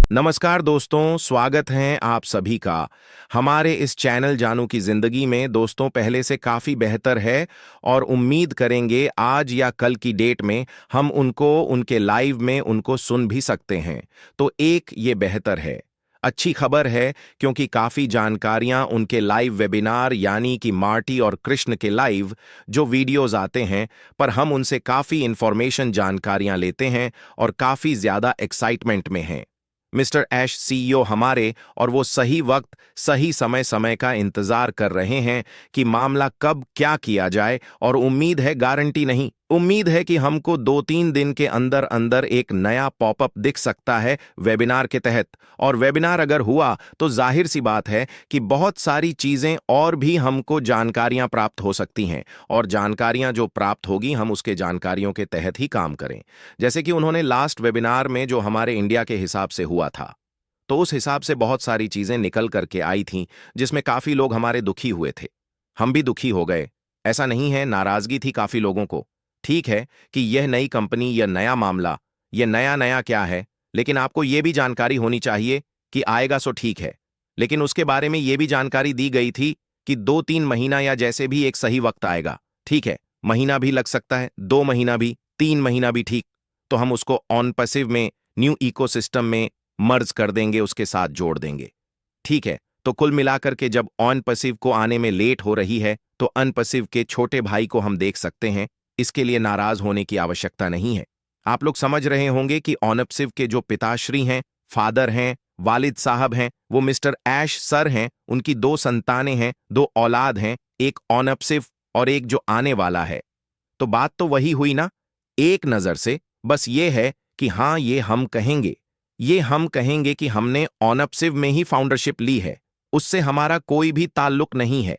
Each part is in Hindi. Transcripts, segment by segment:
नमस्कार दोस्तों, स्वागत है आप सभी का हमारे इस चैनल जानू की जिंदगी में। दोस्तों, पहले से काफ़ी बेहतर है और उम्मीद करेंगे आज या कल की डेट में हम उनको उनके लाइव में उनको सुन भी सकते हैं। तो एक ये बेहतर है, अच्छी खबर है, क्योंकि काफ़ी जानकारियां उनके लाइव वेबिनार यानी कि मार्टी और कृष्ण के लाइव जो वीडियोस आते हैं पर हम उनसे काफ़ी इंफॉर्मेशन जानकारियां लेते हैं और काफ़ी ज़्यादा एक्साइटमेंट में हैं। मिस्टर ऐश सीईओ हमारे और वो सही वक्त सही समय का इंतजार कर रहे हैं कि मामला कब क्या किया जाए, और उम्मीद है, गारंटी नहीं, उम्मीद है कि हमको 2-3 दिन के अंदर अंदर एक नया पॉपअप दिख सकता है वेबिनार के तहत। और वेबिनार अगर हुआ तो जाहिर सी बात है कि बहुत सारी चीजें और भी हमको जानकारियां प्राप्त हो सकती हैं, और जानकारियां जो प्राप्त होगी हम उसके जानकारियों के तहत ही काम करें। जैसे कि उन्होंने लास्ट वेबिनार में जो हमारे इंडिया के हिसाब से हुआ था, तो उस हिसाब से बहुत सारी चीजें निकल करके आई थीं जिसमें काफी लोग हमारे दुखी हुए थे। हम भी दुखी हो गए, ऐसा नहीं है, नाराजगी थी काफी लोगों को। ठीक है कि यह नई कंपनी, यह नया मामला, यह नया नया क्या है, लेकिन आपको यह भी जानकारी होनी चाहिए कि आएगा सो ठीक है। लेकिन उसके बारे में यह भी जानकारी दी गई थी कि 2-3 महीना या जैसे भी एक सही वक्त आएगा। ठीक है, महीना भी लग सकता है, 2 महीना भी, 3 महीना भी, ठीक, तो हम उसको ऑन पैसिव में न्यू इकोसिस्टम में मर्ज कर देंगे, उसके साथ जोड़ देंगे। ठीक है, तो कुल मिलाकर के जब ऑन पैसिव को आने में लेट हो रही है तो अनपैसिव के छोटे भाई को हम देख सकते हैं। इसके लिए नाराज होने की आवश्यकता नहीं है। आप लोग समझ रहे होंगे कि ऑनपसिव के जो पिताश्री हैं, फादर हैं, वालिद साहब हैं, वो मिस्टर ऐश सर हैं। उनकी 2 संतानें हैं, 2 औलाद हैं, एक ऑनपसिव और एक जो आने वाला है। तो बात तो वही हुई ना, एक नजर से बस ये है कि हाँ, ये हम कहेंगे कि हमने ऑनपसिव में ही फाउंडरशिप ली है, उससे हमारा कोई भी ताल्लुक नहीं है।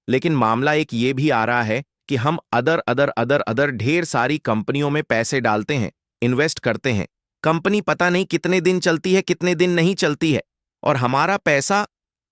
लेकिन मामला एक ये भी आ रहा है कि हम अदर ढेर सारी कंपनियों में पैसे डालते हैं, इन्वेस्ट करते हैं। कंपनी पता नहीं कितने दिन चलती है, कितने दिन नहीं चलती है, और हमारा पैसा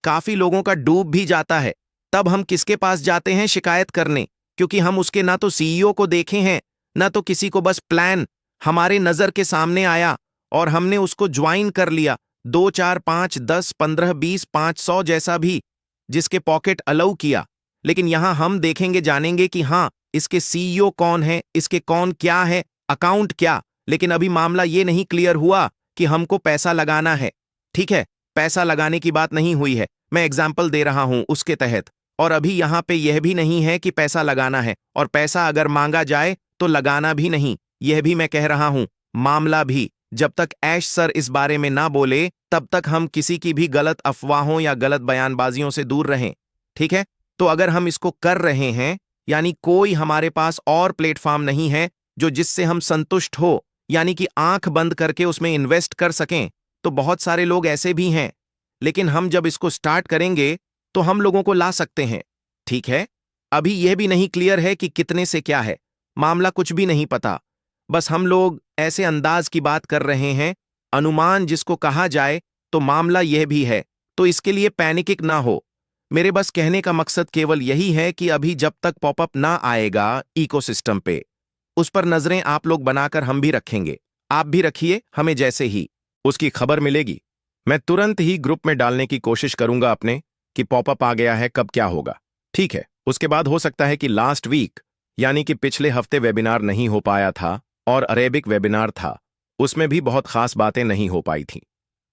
काफी लोगों का डूब भी जाता है। तब हम किसके पास जाते हैं शिकायत करने? क्योंकि हम उसके ना तो सीईओ को देखे हैं, ना तो किसी को, बस प्लान हमारे नजर के सामने आया और हमने उसको ज्वाइन कर लिया। 2, 4, 5, 10, 15, 20, 500 जैसा भी जिसके पॉकेट अलाउ किया। लेकिन यहां हम देखेंगे, जानेंगे कि हां, इसके सीईओ कौन है, इसके कौन क्या है, अकाउंट क्या। लेकिन अभी मामला ये नहीं क्लियर हुआ कि हमको पैसा लगाना है। ठीक है, पैसा लगाने की बात नहीं हुई है, मैं एग्जाम्पल दे रहा हूं उसके तहत। और अभी यहां पे यह भी नहीं है कि पैसा लगाना है, और पैसा अगर मांगा जाए तो लगाना भी नहीं, यह भी मैं कह रहा हूं। मामला भी जब तक ऐश सर इस बारे में ना बोले तब तक हम किसी की भी गलत अफवाहों या गलत बयानबाजियों से दूर रहें। ठीक है, तो अगर हम इसको कर रहे हैं, यानी कोई हमारे पास और प्लेटफॉर्म नहीं है जो जिससे हम संतुष्ट हो, यानी कि आंख बंद करके उसमें इन्वेस्ट कर सकें, तो बहुत सारे लोग ऐसे भी हैं। लेकिन हम जब इसको स्टार्ट करेंगे तो हम लोगों को ला सकते हैं। ठीक है, अभी यह भी नहीं क्लियर है कि कितने से क्या है, मामला कुछ भी नहीं पता। बस हम लोग ऐसे अंदाज की बात कर रहे हैं, अनुमान जिसको कहा जाए। तो मामला यह भी है, तो इसके लिए पैनिक ना हो। मेरे बस कहने का मकसद केवल यही है कि अभी जब तक पॉपअप ना आएगा इकोसिस्टम पे, उस पर नजरें आप लोग बनाकर हम भी रखेंगे। आप भी रखिए, हमें जैसे ही उसकी खबर मिलेगी मैं तुरंत ही ग्रुप में डालने की कोशिश करूंगा अपने कि पॉपअप आ गया है, कब क्या होगा। ठीक है, उसके बाद हो सकता है कि लास्ट वीक यानी कि पिछले हफ्ते वेबिनार नहीं हो पाया था और अरेबिक वेबिनार था, उसमें भी बहुत खास बातें नहीं हो पाई थी।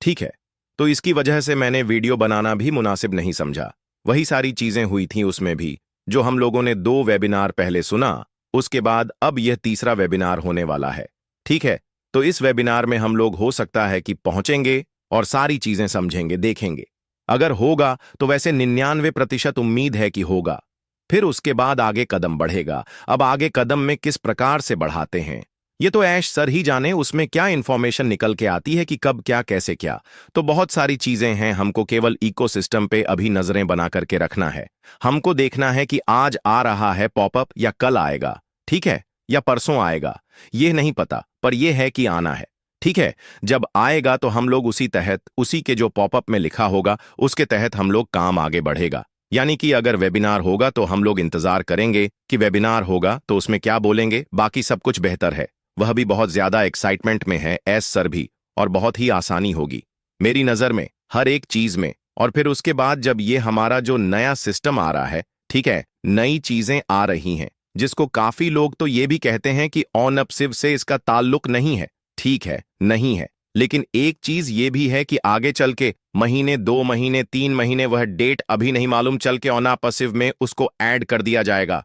ठीक है, तो इसकी वजह से मैंने वीडियो बनाना भी मुनासिब नहीं समझा। वही सारी चीजें हुई थी उसमें भी जो हम लोगों ने 2 वेबिनार पहले सुना, उसके बाद अब यह तीसरा वेबिनार होने वाला है। ठीक है, तो इस वेबिनार में हम लोग हो सकता है कि पहुंचेंगे और सारी चीजें समझेंगे, देखेंगे। अगर होगा तो वैसे 99% उम्मीद है कि होगा। फिर उसके बाद आगे कदम बढ़ेगा। अब आगे कदम में किस प्रकार से बढ़ाते हैं ये तो ऐश सर ही जाने, उसमें क्या इंफॉर्मेशन निकल के आती है कि कब क्या कैसे क्या। तो बहुत सारी चीजें हैं, हमको केवल इकोसिस्टम पे अभी नजरें बना करके रखना है। हमको देखना है कि आज आ रहा है पॉपअप या कल आएगा, ठीक है, या परसों आएगा, ये नहीं पता, पर यह है कि आना है। ठीक है, जब आएगा तो हम लोग उसी तहत, उसी के जो पॉपअप में लिखा होगा उसके तहत हम लोग काम आगे बढ़ेगा। यानी कि अगर वेबिनार होगा तो हम लोग इंतजार करेंगे कि वेबिनार होगा तो उसमें क्या बोलेंगे, बाकी सब कुछ बेहतर है। वह भी बहुत ज्यादा एक्साइटमेंट में है, एस सर भी, और बहुत ही आसानी होगी। मेरी नज़र में हर एक चीज में। और फिर उसके बाद जब ये हमारा जो नया सिस्टम आ रहा है, ठीक है, नई चीजें आ रही हैं, जिसको काफी लोग तो ये भी कहते हैं कि ऑनअपसिव से इसका ताल्लुक नहीं है। ठीक है, नहीं है, लेकिन एक चीज ये भी है कि आगे चल के महीने, 2 महीने, 3 महीने, वह डेट अभी नहीं मालूम, चल के ऑनअपसिव में उसको ऐड कर दिया जाएगा।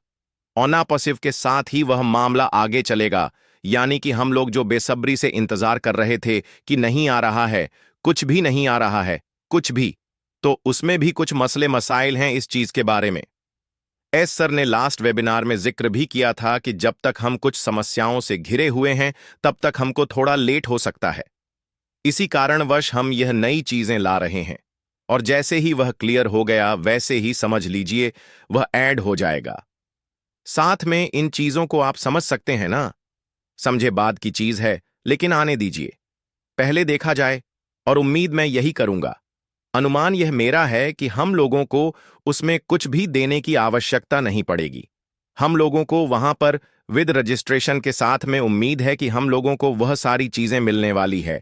ऑनअपसिव के साथ ही वह मामला आगे चलेगा। यानी कि हम लोग जो बेसब्री से इंतजार कर रहे थे कि नहीं आ रहा है, कुछ भी नहीं आ रहा है, कुछ भी, तो उसमें भी कुछ मसले मसाइल हैं इस चीज के बारे में। एस सर ने लास्ट वेबिनार में जिक्र भी किया था कि जब तक हम कुछ समस्याओं से घिरे हुए हैं तब तक हमको थोड़ा लेट हो सकता है। इसी कारणवश हम यह नई चीजें ला रहे हैं, और जैसे ही वह क्लियर हो गया वैसे ही समझ लीजिए वह ऐड हो जाएगा। साथ में इन चीजों को आप समझ सकते हैं ना? समझे बाद की चीज है, लेकिन आने दीजिए, पहले देखा जाए, और उम्मीद मैं यही करूंगा। अनुमान यह मेरा है कि हम लोगों को उसमें कुछ भी देने की आवश्यकता नहीं पड़ेगी। हम लोगों को वहां पर विद रजिस्ट्रेशन के साथ में उम्मीद है कि हम लोगों को वह सारी चीजें मिलने वाली है।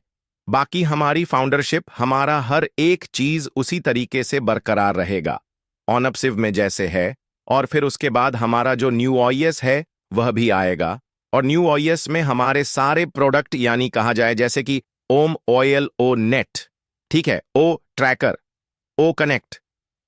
बाकी हमारी फाउंडरशिप, हमारा हर एक चीज उसी तरीके से बरकरार रहेगा ऑनअपसिव में जैसे है। और फिर उसके बाद हमारा जो न्यू ओएस है वह भी आएगा, और न्यू ओएस में हमारे सारे प्रोडक्ट, यानी कहा जाए जैसे कि ओम ऑयल, ओ नेट, ठीक है, ओ ट्रैकर, ओ कनेक्ट,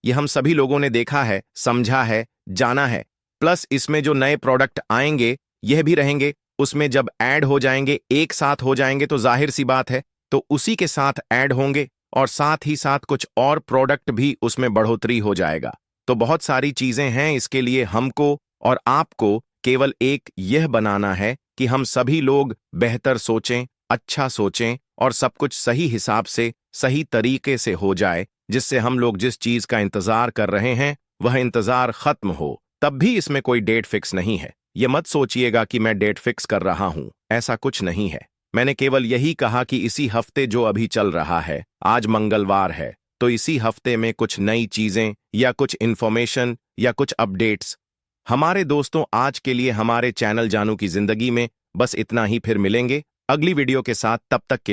ये हम सभी लोगों ने देखा है, समझा है, जाना है। प्लस इसमें जो नए प्रोडक्ट आएंगे यह भी रहेंगे, उसमें जब ऐड हो जाएंगे, एक साथ हो जाएंगे तो जाहिर सी बात है तो उसी के साथ ऐड होंगे, और साथ ही साथ कुछ और प्रोडक्ट भी उसमें बढ़ोतरी हो जाएगा। तो बहुत सारी चीजें हैं। इसके लिए हमको और आपको केवल एक यह बनाना है कि हम सभी लोग बेहतर सोचें, अच्छा सोचें, और सब कुछ सही हिसाब से, सही तरीके से हो जाए, जिससे हम लोग जिस चीज का इंतजार कर रहे हैं वह इंतजार खत्म हो। तब भी इसमें कोई डेट फिक्स नहीं है। यह मत सोचिएगा कि मैं डेट फिक्स कर रहा हूं, ऐसा कुछ नहीं है। मैंने केवल यही कहा कि इसी हफ्ते जो अभी चल रहा है, आज मंगलवार है, तो इसी हफ्ते में कुछ नई चीजें या कुछ इंफॉर्मेशन या कुछ अपडेट्स। हमारे दोस्तों, आज के लिए हमारे चैनल जानू की जिंदगी में बस इतना ही। फिर मिलेंगे अगली वीडियो के साथ, तब तक के लिए।